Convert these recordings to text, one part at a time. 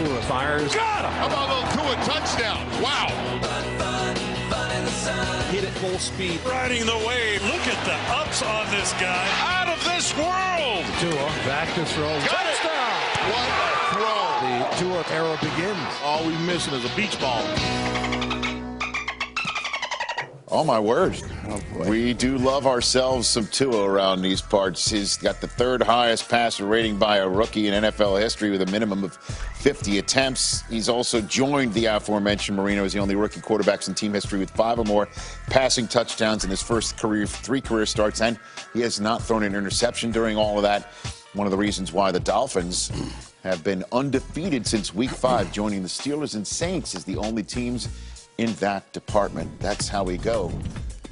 Tua fires. Got him! How about a little Tua touchdown? Wow! Hit at full speed. Riding the wave. Look at the ups on this guy. Out of this world! Tua back to throw. Got touchdown! It. What a throw! The Tua era begins. All we're missing is a beach ball. Oh, my word. Oh, boy. We do love ourselves some Tua around these parts. He's got the third highest passer rating by a rookie in NFL history with a minimum of 50 attempts. He's also joined the aforementioned Marino as the only rookie quarterbacks in team history with 5 or more passing touchdowns in his first 3 career starts, and he has not thrown an interception during all of that. One of the reasons why the Dolphins have been undefeated since Week 5, joining the Steelers and Saints as the only teams in that department. That's how we go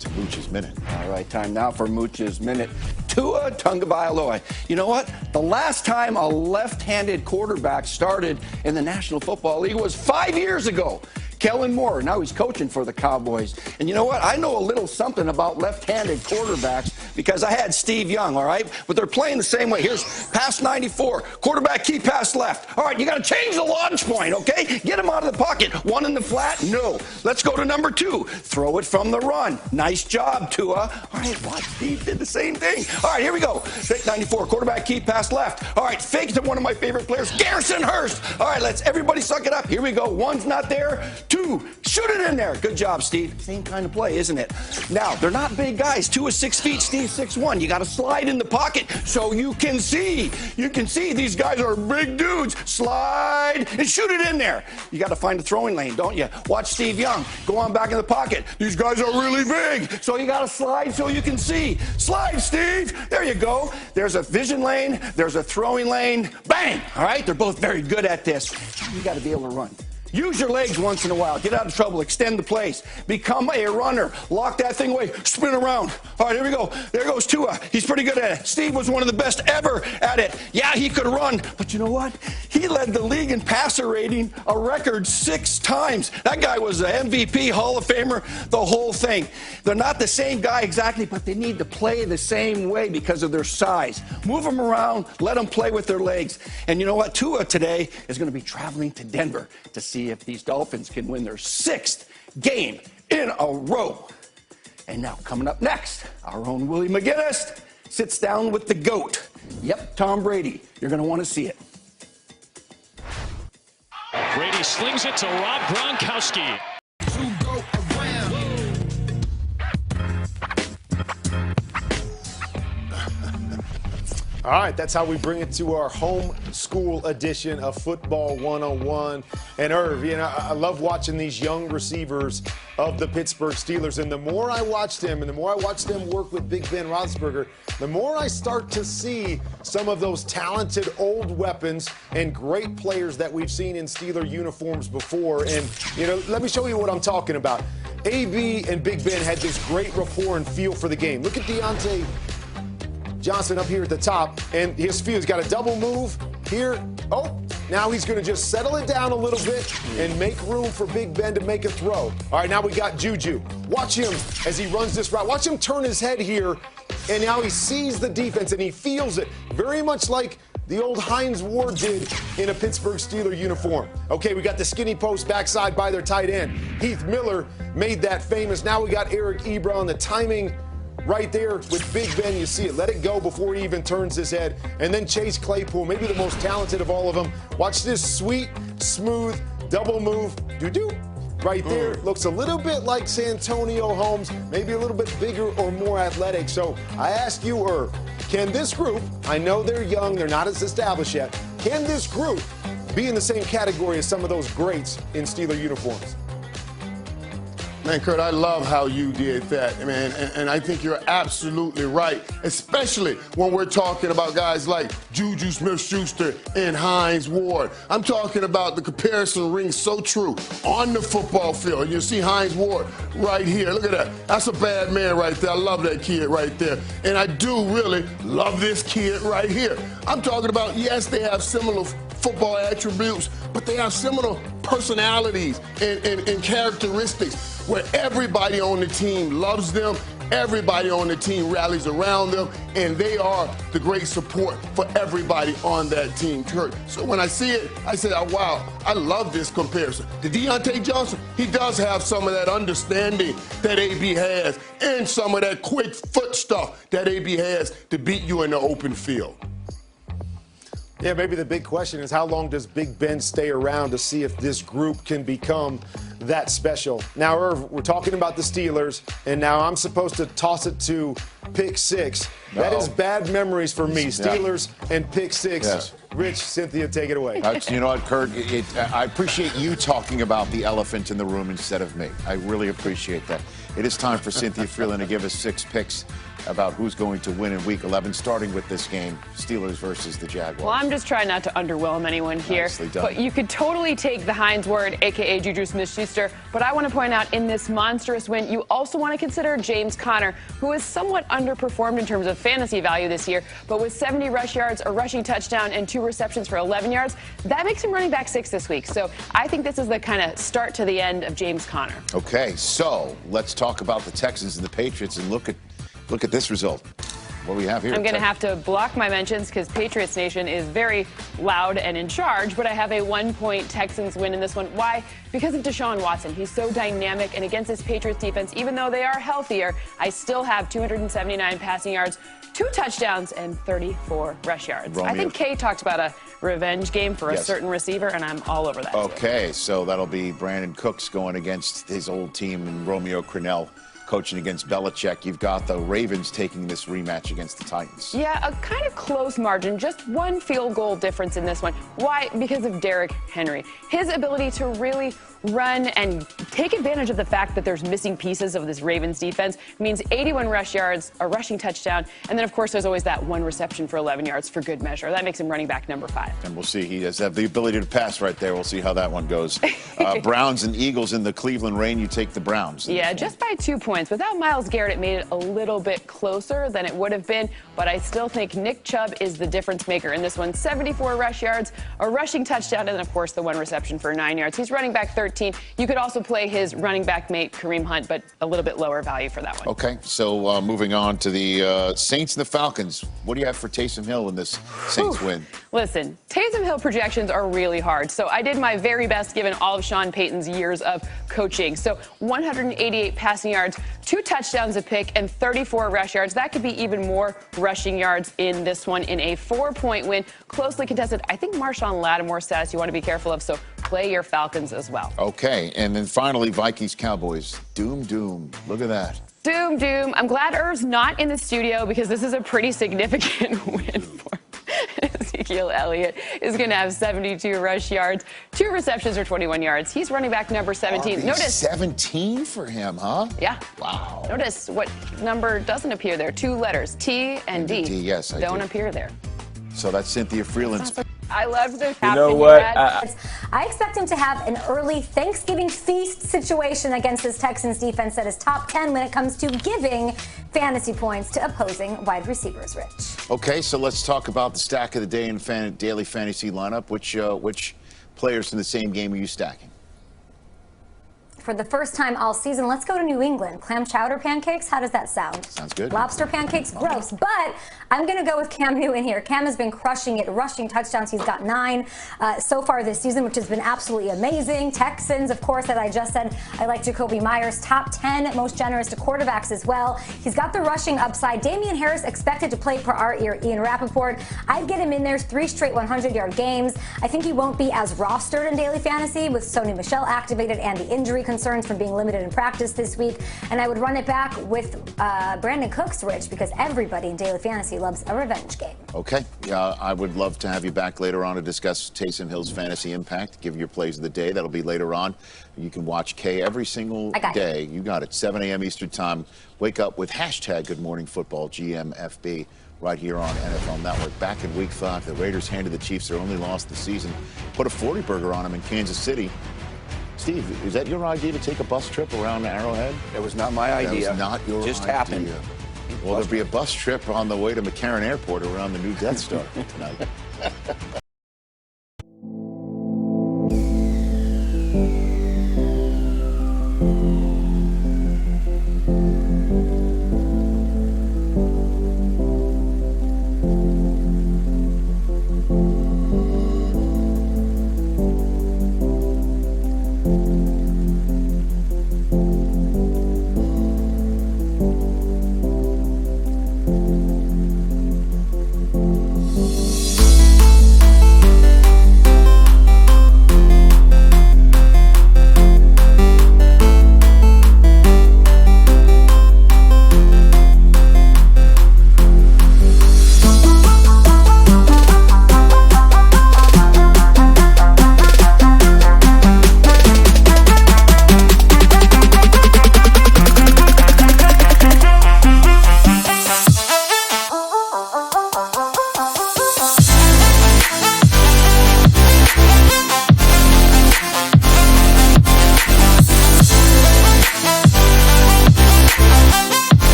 to Mooch's Minute. All right, time now for Mooch's Minute. Tua Tagovailoa. You know what? The last time a left-handed quarterback started in the National Football League was 5 years ago. Kellen Moore, now he's coaching for the Cowboys. And you know what? I know a little something about left-handed quarterbacks because I had Steve Young, all right? But they're playing the same way. Here's pass 94. Quarterback key pass left. All right, you got to change the launch point, okay? Get him out of the pocket. 1 in the flat? No. Let's go to number 2. Throw it from the run. Nice job, Tua. All right, watch. Steve did the same thing. All right, here we go. Fake 94. Quarterback key pass left. All right, fake to one of my favorite players, Garrison Hurst. All right, let's everybody suck it up. Here we go. 1's not there. 2, shoot it in there. Good job, Steve. Same kind of play, isn't it? Now, they're not big guys. 2 is 6 feet, Steve 6'1". You got to slide in the pocket so you can see. You can see these guys are big dudes. Slide and shoot it in there. You got to find a throwing lane, don't you? Watch Steve Young. Go on back in the pocket. These guys are really big, so you got to slide so you can see. Slide, Steve. There you go. There's a vision lane. There's a throwing lane. Bang. All right? They're both very good at this. You got to be able to run. Use your legs once in a while. Get out of trouble. Extend the plays. Become a runner. Lock that thing away. Spin around. All right, here we go. There goes Tua. He's pretty good at it. Steve was one of the best ever at it. Yeah, he could run. But you know what? He led the league in passer rating a record 6 times. That guy was an MVP, Hall of Famer, the whole thing. They're not the same guy exactly, but they need to play the same way because of their size. Move them around. Let them play with their legs. And you know what? Tua today is going to be traveling to Denver to see if these Dolphins can win their 6th game in a row. And now coming up next, our own Willie McGinnis sits down with the GOAT. Yep, Tom Brady. You're going to want to see it. Brady slings it to Rob Gronkowski. All right, that's how we bring it to our home school edition of Football 101. And Irv, you know, I love watching these young receivers of the Pittsburgh Steelers. And the more I watch them and the more I watch them work with Big Ben Roethlisberger, the more I start to see some of those talented old weapons and great players that we've seen in Steeler uniforms before. And, you know, let me show you what I'm talking about. AB and Big Ben had this great rapport and feel for the game. Look at Deontay Johnson up here at the top, and his feel. He's got a double move here. Oh, now he's going to just settle it down a little bit and make room for Big Ben to make a throw. All right, now we got Juju. Watch him as he runs this route. Watch him turn his head here, and now he sees the defense, and he feels it. Very much like the old Hines Ward did in a Pittsburgh Steeler uniform. Okay, we got the skinny post backside by their tight end. Heath Miller made that famous. Now we got Eric Ebron, the timing right there with Big Ben. You see it. Let it go before he even turns his head. And then Chase Claypool, maybe the most talented of all of them. Watch this sweet, smooth, double move. Doo-doo. Right there. Looks a little bit like Santonio Holmes, maybe a little bit bigger or more athletic. So I ask you, Irv, can this group, I know they're young, they're not as established yet, can this group be in the same category as some of those greats in Steeler uniforms? Man, Kurt, I love how you did that, man, and I think you're absolutely right, especially when we're talking about guys like Juju Smith-Schuster and Hines Ward. I'm talking about the comparison rings so true on the football field. You see Hines Ward right here. Look at that. That's a bad man right there. I love that kid right there. And I do really love this kid right here. I'm talking about, yes, they have similar football attributes, but they have similar personalities and characteristics where everybody on the team loves them everybody on the team rallies around them, and they are the great support for everybody on that team, Kurt. So when I see it, I say, oh, wow, I love this comparison. The Deontay Johnson, he does have some of that understanding that AB has and some of that quick foot stuff that AB has to beat you in the open field. Yeah, maybe the big question is how long does Big Ben stay around to see if this group can become that special? Now, Irv, we're talking about the Steelers, and now I'm supposed to toss it to pick six. No. That is bad memories for me. Steelers and pick six. Yes. Rich, Cynthia, take it away. You know what, Kurt? I appreciate you talking about the elephant in the room instead of me. I really appreciate that. It is time for Cynthia Freeland to give us 6 picks about who's going to win in Week 11, starting with this game, Steelers versus the Jaguars. Well, I'm just trying not to underwhelm anyone here. Nicely done. But you could totally take the Heinz word, a.k.a. Juju Smith-Schuster. But I want to point out, in this monstrous win, you also want to consider James Conner, who has somewhat underperformed in terms of fantasy value this year. But with 70 rush yards, a rushing touchdown, and 2 receptions for 11 yards, that makes him running back 6 this week. So I think this is the kind of start to the end of James Conner. Okay, so let's talk about the Texans and the Patriots and look at this result. What do we have here? I'm going to have to block my mentions because Patriots Nation is very loud and in charge, but I have a 1-point Texans win in this one. Why? Because of Deshaun Watson. He's so dynamic, and against this Patriots defense, even though they are healthier, I still have 279 passing yards, 2 touchdowns, and 34 rush yards. I think Kay talked about a revenge game for a certain receiver, and I'm all over that. Okay, so that'll be Brandon Cooks going against his old team and Romeo Crennel coaching against Belichick. You've got the Ravens taking this rematch against the Titans. Yeah, a kind of close margin, just 1 field goal difference in this one. Why? Because of Derrick Henry. His ability to really run and take advantage of the fact that there's missing pieces of this Ravens defense means 81 rush yards, a rushing touchdown, and then, of course, there's always that 1 reception for 11 yards for good measure. That makes him running back number 5. And we'll see. He does have the ability to pass right there. We'll see how that one goes. Browns and Eagles in the Cleveland rain. You take the Browns. Yeah, just by 2 points. Without Myles Garrett, it made it a little bit closer than it would have been, but I still think Nick Chubb is the difference maker in this one. 74 rush yards, a rushing touchdown, and then, of course, the 1 reception for 9 yards. He's running back 13. You could also play his running back mate, Kareem Hunt, but a little bit lower value for that one. Okay, so moving on to the Saints and the Falcons. What do you have for Taysom Hill in this Saints win? Listen, Taysom Hill projections are really hard, so I did my very best given all of Sean Payton's years of coaching. So 188 passing yards, 2 touchdowns a pick, and 34 rush yards. That could be even more rushing yards in this one in a 4-point win. Closely contested. I think Marshawn Lattimore's status you want to be careful of, so play your Falcons as well. Okay, and then finally, Vikings-Cowboys. Doom, doom. Look at that. Doom, doom. I'm glad Irv's not in the studio because this is a pretty significant win for Ezekiel Elliott. Is going to have 72 rush yards, 2 receptions for 21 yards. He's running back number 17. Notice 17 for him, huh? Yeah. Wow. Notice what number doesn't appear there. 2 letters, T and D. D, yes, I don't do. appear there. So that's Cynthia Freeland's. I love the You know what? I expect him to have an early Thanksgiving feast situation against this Texans defense that is top 10 when it comes to giving fantasy points to opposing wide receivers, Rich. Okay, so let's talk about the stack of the day in daily fantasy lineup. Which players in the same game are you stacking? For the first time all season, let's go to New England. Clam chowder pancakes, how does that sound? Sounds good. Lobster pancakes, gross. But I'm going to go with Cam Newton here. Cam has been crushing it, rushing touchdowns. He's got 9 so far this season, which has been absolutely amazing. Texans, of course, as I just said, I like Jacoby Myers. Top 10, most generous to quarterbacks as well. He's got the rushing upside. Damian Harris expected to play per our Ian Rappaport. I'd get him in there 3 straight 100-yard games. I think he won't be as rostered in daily fantasy with Sony Michel activated and the injury concerns from being limited in practice this week. And I would run it back with Brandon Cooks, Rich, because everybody in daily fantasy loves a revenge game. Okay. I would love to have you back later on to discuss Taysom Hill's fantasy impact, give your plays of the day. That'll be later on. You can watch Kay every single day. You got it. 7 a.m. Eastern time. Wake up with hashtag Good Morning Football, GMFB, right here on NFL Network. Back in Week 5, the Raiders handed the Chiefs their only loss of the season. Put a 40-burger on them in Kansas City. Steve, is that your idea to take a bus trip around Arrowhead? That was not my idea. That was not your Just idea. happened. Well, there'll be a bus trip on the way to McCarran Airport around the new Death Star tonight.